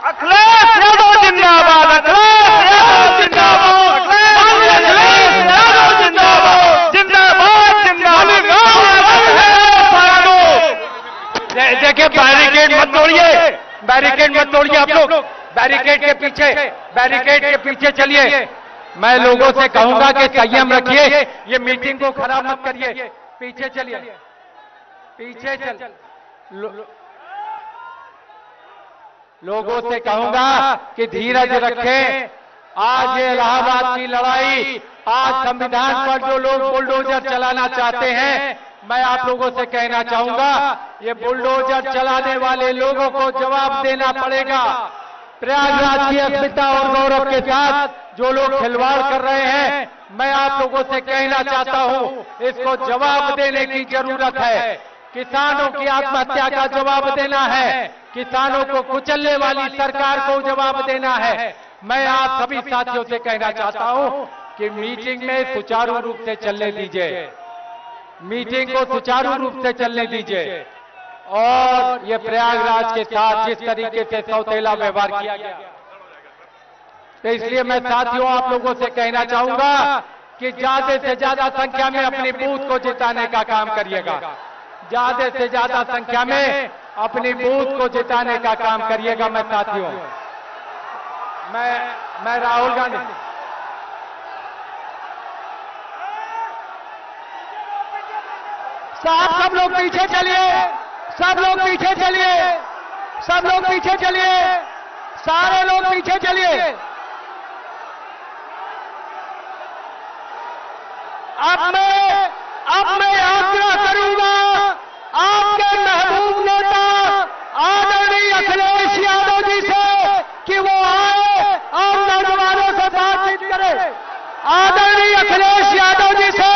अखिलेश यादव जिंदाबाद, अखिलेश यादव जिंदाबाद, अखिलेश यादव जिंदाबाद, जिंदाबाद जिंदाबाद। देखिए बैरिकेड मत तोड़िए, बैरिकेड मत तोड़िए आप लोग, बैरिकेड के पीछे चलिए। मैं लोगों से कहूंगा कि संयम रखिए, ये मीटिंग को खराब मत करिए। पीछे चलिए, पीछे चल। लोगों से कहूंगा कि धीरज रखें। आज ये इलाहाबाद की लड़ाई, आज संविधान पर जो लोग बुलडोजर चलाना चाहते हैं, मैं आप लोगों से कहना चाहूंगा, ये बुलडोजर चलाने वाले लोगों को जवाब देना पड़ेगा। प्रयागराज की अस्मिता और गौरव के साथ जो लोग खिलवाड़ कर रहे हैं, मैं आप लोगों से कहना चाहता हूं, इसको जवाब देने की जरूरत है। किसानों की आत्महत्या का जवाब देना है, किसानों को कुचलने वाली सरकार को जवाब देना है। मैं आप सभी साथियों से कहना चाहता हूं कि मीटिंग में सुचारू रूप से चलने दीजिए, मीटिंग को सुचारू रूप से चलने दीजिए। और ये प्रयागराज के साथ जिस तरीके से सौतेला व्यवहार किया गया, तो इसलिए मैं साथियों आप लोगों से कहना चाहूंगा कि ज्यादा से ज्यादा संख्या में अपनी बूथ को जिताने का काम करिएगा, ज्यादा से ज्यादा संख्या में अपनी बूथ को जिताने का काम करिएगा। मैं साथियों, मैं राहुल गांधी, साहब सब लोग पीछे चलिए, सब लोग पीछे चलिए, सब लोग पीछे चलिए, सारे लोग पीछे चलिए। अब मैं आग्रह करूंगा आपके महबूब नेता आदरणीय अखिलेश यादव जी से कि वो आए और नौजवानों से बातचीत करें। आदरणीय अखिलेश यादव जी से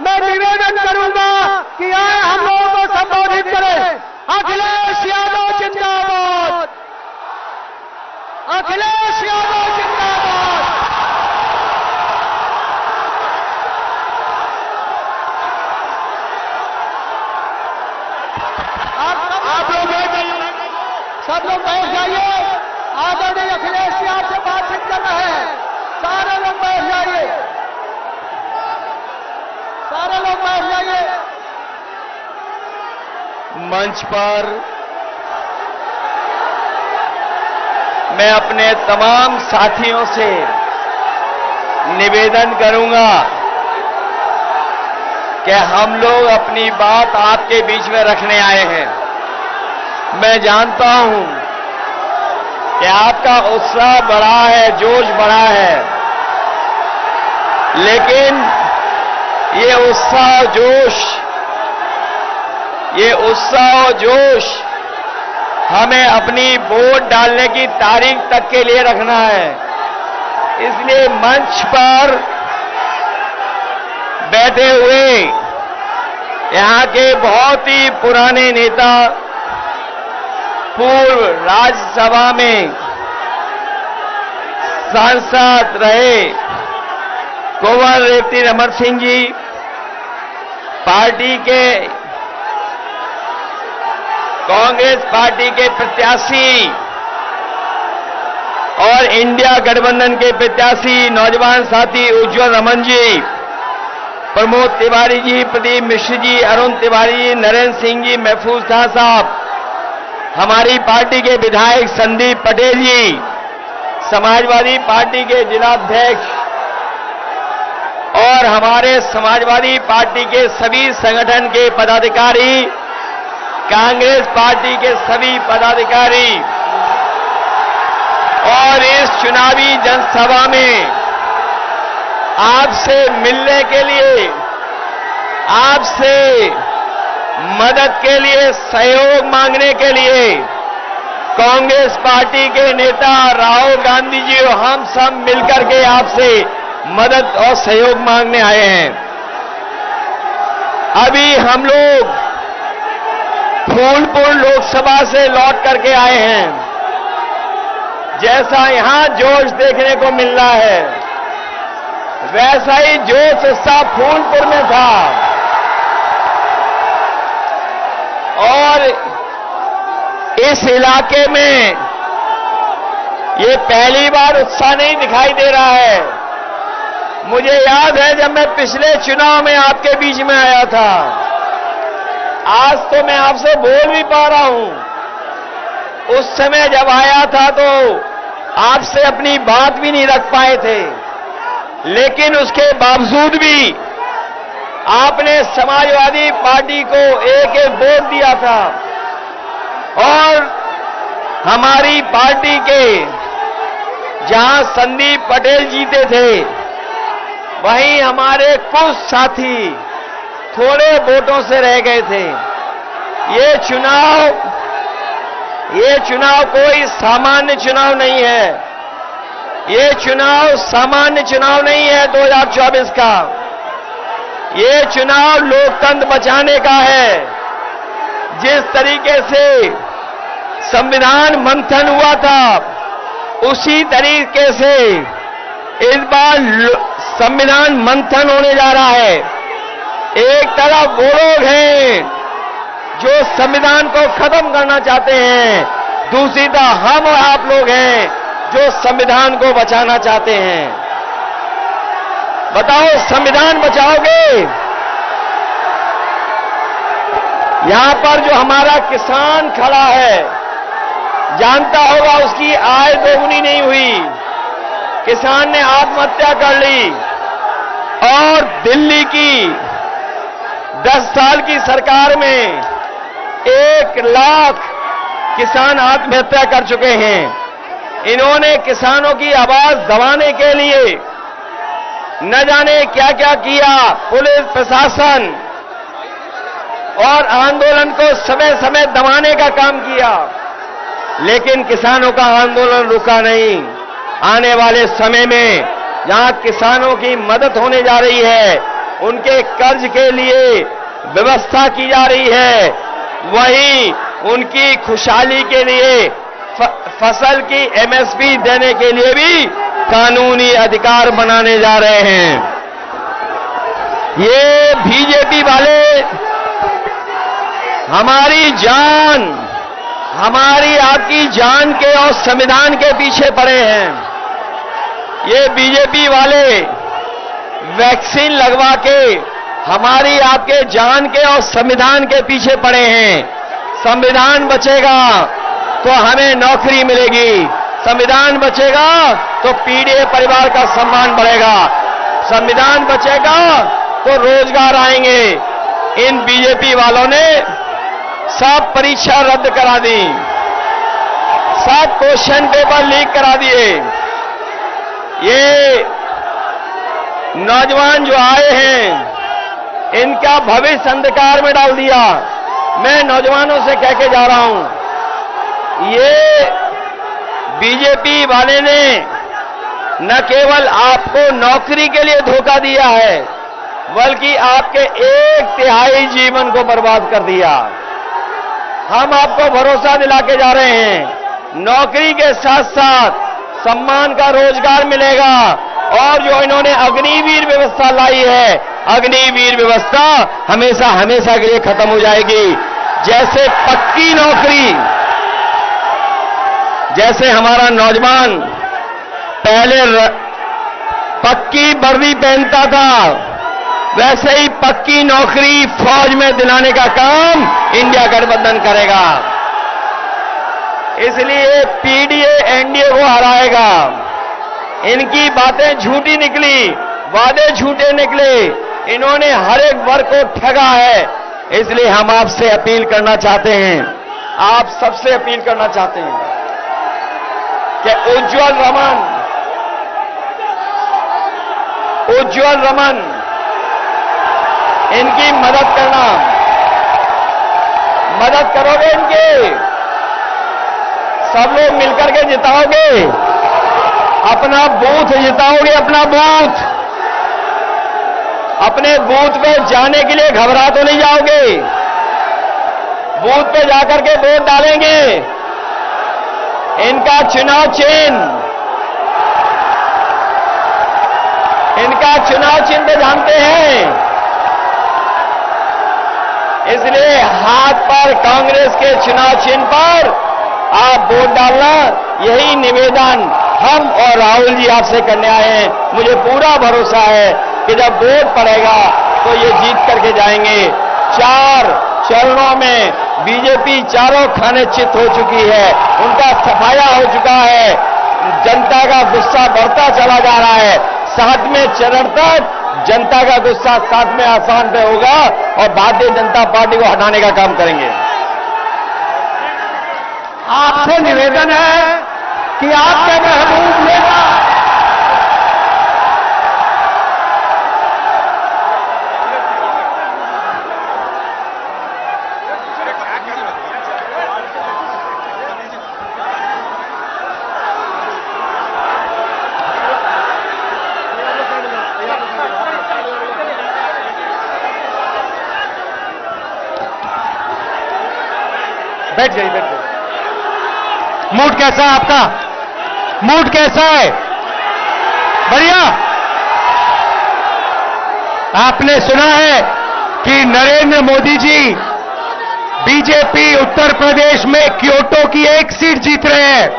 मैं निवेदन करूंगा कि आए हम लोगों को संबोधित करें। अखिलेश यादव जिंदाबाद, अखिलेश यादव जिंदाबाद। सब लोग बैठ जाइए, आदरणीय अखिलेश जी आपसे बातचीत कर रहे हैं। सारे लोग बैठ जाइए, सारे लोग बैठ जाइए। मंच पर मैं अपने तमाम साथियों से निवेदन करूंगा कि हम लोग अपनी बात आपके बीच में रखने आए हैं। मैं जानता हूं कि आपका उत्साह बढ़ा है, जोश बढ़ा है, लेकिन ये उत्साह और जोश हमें अपनी वोट डालने की तारीख तक के लिए रखना है। इसलिए मंच पर बैठे हुए यहां के बहुत ही पुराने नेता, पूर्व राज्यसभा में सांसद रहे कुंवर रेवती रमन सिंह जी, पार्टी के कांग्रेस पार्टी के प्रत्याशी और इंडिया गठबंधन के प्रत्याशी नौजवान साथी उज्जवल रमन जी, प्रमोद तिवारी जी, प्रदीप मिश्र जी, अरुण तिवारी जी, नरेंद्र सिंह जी, महफूज शाह साहब, हमारी पार्टी के विधायक संदीप पटेल जी, समाजवादी पार्टी के जिलाध्यक्ष और हमारे समाजवादी पार्टी के सभी संगठन के पदाधिकारी, कांग्रेस पार्टी के सभी पदाधिकारी, और इस चुनावी जनसभा में आपसे मिलने के लिए, आपसे मदद के लिए, सहयोग मांगने के लिए कांग्रेस पार्टी के नेता राहुल गांधी जी और हम सब मिलकर के आपसे मदद और सहयोग मांगने आए हैं। अभी हम लोग फूलपुर लोकसभा से लौट करके आए हैं। जैसा यहां जोश देखने को मिल रहा है, वैसा ही जोश उत्साह फूलपुर में था। और इस इलाके में ये पहली बार उत्साह नहीं दिखाई दे रहा है। मुझे याद है जब मैं पिछले चुनाव में आपके बीच में आया था, आज तो मैं आपसे बोल भी पा रहा हूं। उस समय जब आया था तो आपसे अपनी बात भी नहीं रख पाए थे, लेकिन उसके बावजूद भी आपने समाजवादी पार्टी को एक एक वोट दिया था और हमारी पार्टी के जहां संदीप पटेल जीते थे, वहीं हमारे कुछ साथी थोड़े वोटों से रह गए थे। ये चुनाव कोई सामान्य चुनाव नहीं है। ये चुनाव सामान्य चुनाव नहीं है 2024 का। ये चुनाव लोकतंत्र बचाने का है। जिस तरीके से संविधान मंथन हुआ था, उसी तरीके से इस बार संविधान मंथन होने जा रहा है। एक तरफ वो लोग हैं जो संविधान को खत्म करना चाहते हैं, दूसरी तरफ हम और आप लोग हैं जो संविधान को बचाना चाहते हैं। बताओ, संविधान बचाओगे? यहां पर जो हमारा किसान खड़ा है, जानता होगा उसकी आय दोगुनी नहीं हुई। किसान ने आत्महत्या कर ली और दिल्ली की 10 साल की सरकार में 1 लाख किसान आत्महत्या कर चुके हैं। इन्होंने किसानों की आवाज दबाने के लिए न जाने क्या क्या किया। पुलिस प्रशासन और आंदोलन को समय समय दबाने का काम किया, लेकिन किसानों का आंदोलन रुका नहीं। आने वाले समय में जहां किसानों की मदद होने जा रही है, उनके कर्ज के लिए व्यवस्था की जा रही है, वहीं उनकी खुशहाली के लिए फसल की एमएसपी देने के लिए भी कानूनी अधिकार बनाने जा रहे हैं। ये बीजेपी वाले हमारी जान, हमारी आपकी जान के और संविधान के पीछे पड़े हैं। ये बीजेपी वाले वैक्सीन लगवा के हमारी आपके जान के और संविधान के पीछे पड़े हैं। संविधान बचेगा तो हमें नौकरी मिलेगी, संविधान बचेगा तो पीड़ित परिवार का सम्मान बढ़ेगा, संविधान बचेगा तो रोजगार आएंगे। इन बीजेपी वालों ने सब परीक्षा रद्द करा दी, सब क्वेश्चन पेपर लीक करा दिए। ये नौजवान जो आए हैं, इनका भविष्य अंधकार में डाल दिया। मैं नौजवानों से कह के जा रहा हूं, ये बीजेपी वाले ने न केवल आपको नौकरी के लिए धोखा दिया है, बल्कि आपके 1/3 जीवन को बर्बाद कर दिया। हम आपको भरोसा दिला के जा रहे हैं, नौकरी के साथ साथ सम्मान का रोजगार मिलेगा। और जो इन्होंने अग्निवीर व्यवस्था लाई है, अग्निवीर व्यवस्था हमेशा हमेशा के लिए खत्म हो जाएगी। जैसे पक्की नौकरी, जैसे हमारा नौजवान पहले पक्की वर्दी पहनता था, वैसे ही पक्की नौकरी फौज में दिलाने का काम इंडिया गठबंधन करेगा। इसलिए पीडीए एनडीए को हराएगा। इनकी बातें झूठी निकली, वादे झूठे निकले, इन्होंने हर एक वर्ग को ठगा है। इसलिए हम आपसे अपील करना चाहते हैं, आप सबसे अपील करना चाहते हैं कि उज्जवल रमन इनकी मदद करना, मदद करोगे इनकी? सब लोग मिलकर के जिताओगे, अपना बूथ जिताओगे, अपना बूथ। अपने बूथ पे जाने के लिए घबरा तो नहीं जाओगे, बूथ पे जाकर के वोट डालेंगे। इनका चुनाव चिन्ह जानते हैं, इसलिए हाथ पर कांग्रेस के चुनाव चिन्ह पर आप वोट डालना यही निवेदन हम और राहुल जी आपसे करने आए हैं। मुझे पूरा भरोसा है कि जब वोट पड़ेगा तो ये जीत करके जाएंगे। 4 चरणों में बीजेपी चारों खाने चित हो चुकी है, उनका सफाया हो चुका है, जनता का गुस्सा बढ़ता चला जा रहा है। 7वें चरण तक जनता का गुस्सा 7वें आसान पे होगा और भारतीय जनता पार्टी को हटाने का काम करेंगे। आपसे निवेदन है कि आपके महबूब नेता बैठ जाइए। मूड कैसा है आपका? मूड कैसा है? बढ़िया। आपने सुना है कि नरेंद्र मोदी जी बीजेपी उत्तर प्रदेश में क्योटो की 1 सीट जीत रहे हैं।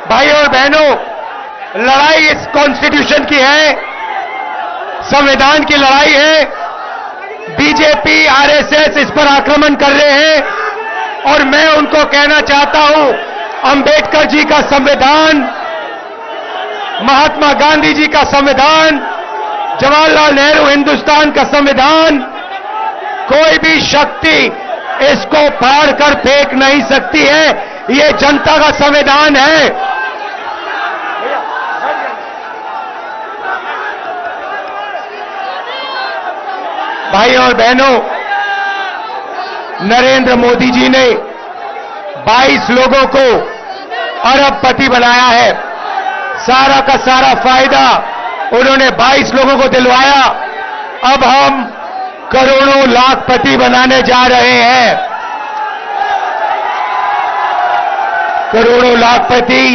भाई और बहनों, लड़ाई इस कॉन्स्टिट्यूशन की है, संविधान की लड़ाई है। बीजेपी आरएसएस इस पर आक्रमण कर रहे हैं और मैं उनको कहना चाहता हूं, अंबेडकर जी का संविधान, महात्मा गांधी जी का संविधान, जवाहरलाल नेहरू हिंदुस्तान का संविधान, कोई भी शक्ति इसको फाड़ कर फेंक नहीं सकती है। ये जनता का संविधान है। भाई और बहनों, नरेंद्र मोदी जी ने 22 लोगों को अरबपति बनाया है। सारा का सारा फायदा उन्होंने 22 लोगों को दिलवाया। अब हम करोड़ों लाखपति बनाने जा रहे हैं। करोड़ों लाखपति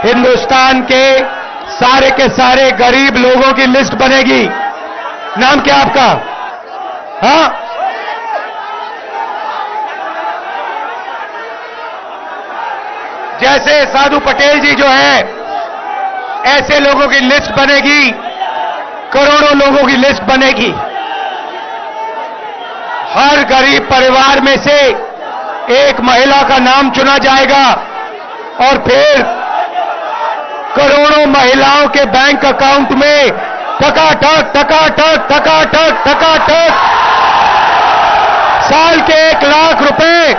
हिंदुस्तान के सारे गरीब लोगों की लिस्ट बनेगी। नाम क्या आपका? हाँ, जैसे साधु पटेल जी जो हैं, ऐसे लोगों की लिस्ट बनेगी, करोड़ों लोगों की लिस्ट बनेगी। हर गरीब परिवार में से एक महिला का नाम चुना जाएगा और फिर करोड़ों महिलाओं के बैंक अकाउंट में टकाटक टकाटक टकाटक टकाटक साल के 1 लाख रुपए,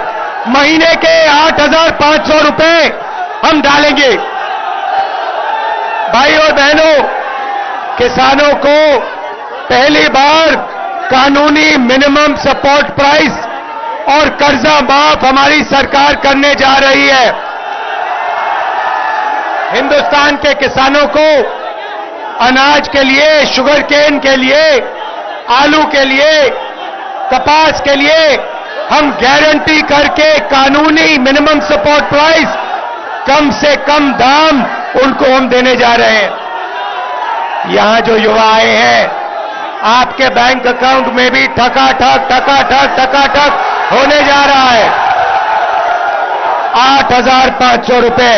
महीने के 8,500 रुपए हम डालेंगे। भाई और बहनों, किसानों को पहली बार कानूनी मिनिमम सपोर्ट प्राइस और कर्जा माफ हमारी सरकार करने जा रही है। हिंदुस्तान के किसानों को अनाज के लिए, शुगर केन के लिए, आलू के लिए, कपास के लिए हम गारंटी करके कानूनी मिनिमम सपोर्ट प्राइस, कम से कम दाम उनको हम देने जा रहे हैं। यहां जो युवा आए हैं, आपके बैंक अकाउंट में भी ठकाठक ठकाठक ठकाठक होने जा रहा है। 8,500 रुपए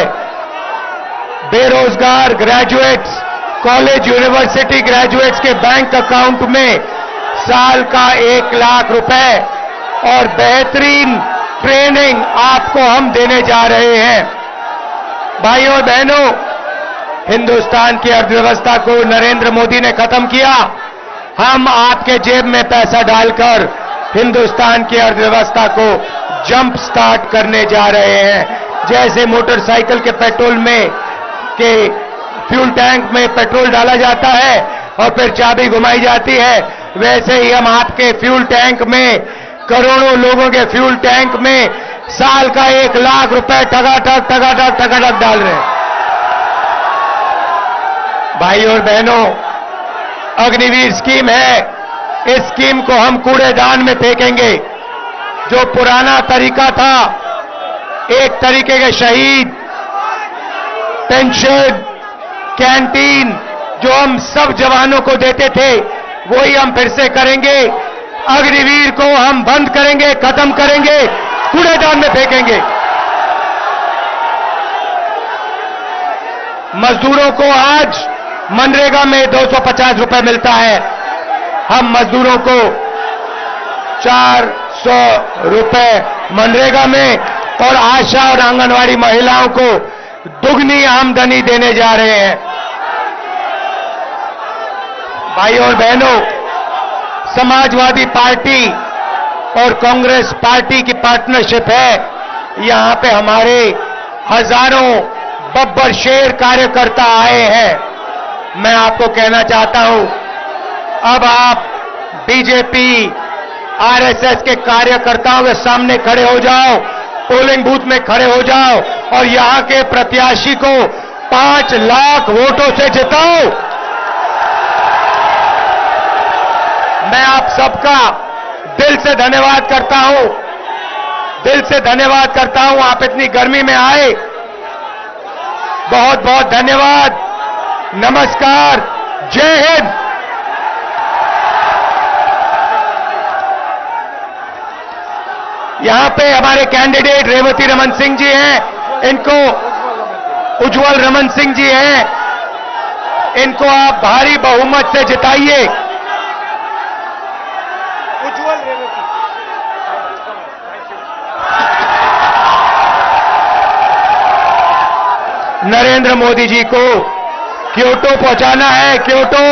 बेरोजगार ग्रेजुएट्स, कॉलेज यूनिवर्सिटी ग्रेजुएट्स के बैंक अकाउंट में साल का 1 लाख रुपए और बेहतरीन ट्रेनिंग आपको हम देने जा रहे हैं। भाइयों और बहनों, हिंदुस्तान की अर्थव्यवस्था को नरेंद्र मोदी ने खत्म किया। हम आपके जेब में पैसा डालकर हिंदुस्तान की अर्थव्यवस्था को जंप स्टार्ट करने जा रहे हैं। जैसे मोटरसाइकिल के पेट्रोल में के फ्यूल टैंक में पेट्रोल डाला जाता है और फिर चाबी घुमाई जाती है, वैसे ही हम आपके फ्यूल टैंक में, करोड़ों लोगों के फ्यूल टैंक में साल का 1 लाख रुपए टकाटक टकाटक टकाटक डाल रहे हैं। भाई और बहनों, अग्निवीर स्कीम है, इस स्कीम को हम कूड़ेदान में फेंकेंगे। जो पुराना तरीका था, एक तरीके के शहीद, पेंशन, कैंटीन, जो हम सब जवानों को देते थे वही हम फिर से करेंगे। अग्निवीर को हम बंद करेंगे, खत्म करेंगे, कूड़ेदान में फेंकेंगे। मजदूरों को आज मनरेगा में 250 रुपए मिलता है, हम मजदूरों को 400 रुपए मनरेगा में और आशा और आंगनवाड़ी महिलाओं को दुगनी आमदनी देने जा रहे हैं। भाइयों और बहनों, समाजवादी पार्टी और कांग्रेस पार्टी की पार्टनरशिप है। यहां पे हमारे हजारों बब्बर शेर कार्यकर्ता आए हैं। मैं आपको कहना चाहता हूं, अब आप बीजेपी आरएसएस के कार्यकर्ताओं के सामने खड़े हो जाओ, पोलिंग बूथ में खड़े हो जाओ और यहां के प्रत्याशी को 5 लाख वोटों से जिताओ। मैं आप सबका दिल से धन्यवाद करता हूं, दिल से धन्यवाद करता हूं। आप इतनी गर्मी में आए, बहुत बहुत धन्यवाद। नमस्कार, जय हिंद। यहां पे हमारे कैंडिडेट रेवती रमन सिंह जी हैं, इनको उज्जवल रमन सिंह जी हैं, इनको आप भारी बहुमत से जिताइए। उज्जवल रेवती, नरेंद्र मोदी जी को क्योटो पहुंचाना है, क्योटो।